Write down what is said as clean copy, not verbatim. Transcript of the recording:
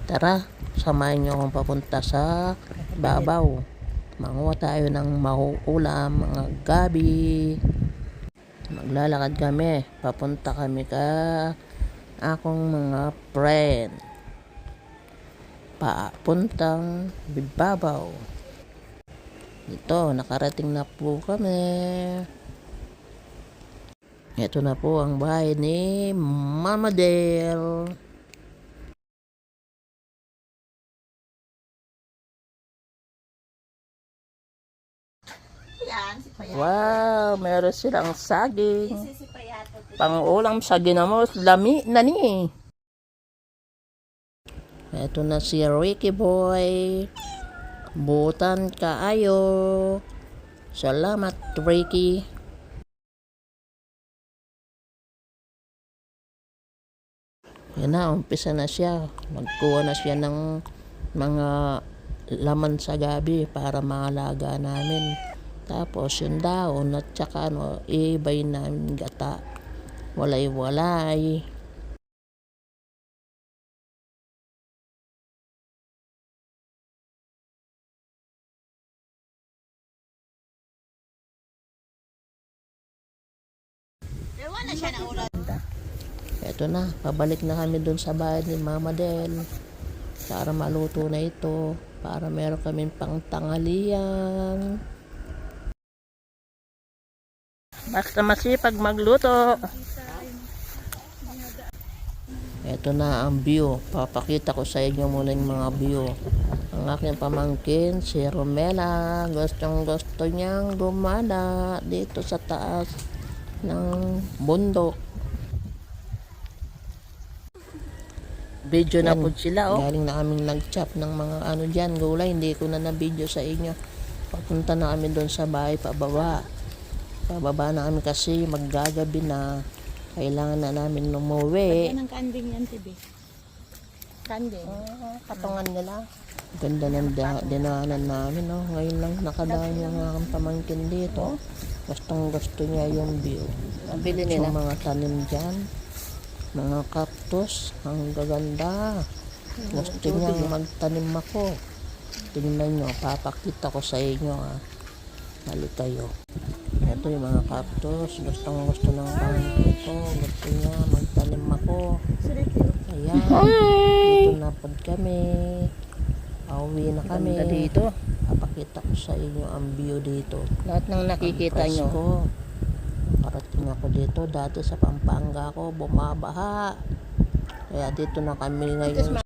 Tara, samahan niyo akong papunta sa babaw. Manguha tayo ng mauulam, mga gabi. Maglalakad kami. Papunta kami ka akong mga friend. Papuntang babaw. Ito, nakarating na po kami. Ito na po ang bahay ni Mama Del. Wow, meron silang saging. Pang-ulam sa ginamos, lami na ni. Ito na si Ricky Boy. Butan kaayo. Salamat, Ricky. Yan na, umpisa na siya. Magkuha na siya ng mga laman sa gabi para maalaga namin. Tapos yung daon at saka ibay namin gata. Walay-walay. Ito na, pabalik na kami dun sa bahay ni Mama Del para maluto na ito, para meron kami pang tanghalian. Basta masipag magluto. Ito na ang view. Papakita ko sa inyo muna yung mga view. Ang aking pamangkin, si Romela, gustong gusto niyang gumala dito sa taas ng bundok. Video na po sila, oh. Galing na kaming nag-chop ng mga ano dyan, gulay. Hindi ko na na-video sa inyo. Papunta na kami doon sa bahay, pababa. Pababa na kami kasi maggagabi na. Kailangan na namin umuwi. Ng kanding yan, Tibi. Kanding. Katungan nila. Ganda ng dinaanan namin, oh. Ngayon lang nakadaan yung aking pamangkin dito. Gustong gusto niya yung view. Bili nila. Yung mga tanim dyan. Mga cactus, ang gaganda. Gusto niya magtanim ako. Tingnan nyo, papakita ko sa inyo, ha. Balik kayo. Ito yung mga cactus. Gustong gusto ng pamangkin ko. Gusto niya magtanim ako. Ayan. Dito na po kami. Pauwi na kami. Dito. Papakita ko sa inyo ang view dito. Lahat ng nakikita nyo. Ko. Parating ako dito. Dati sa Pampanga ko, bumabaha. Kaya dito na kami ngayon.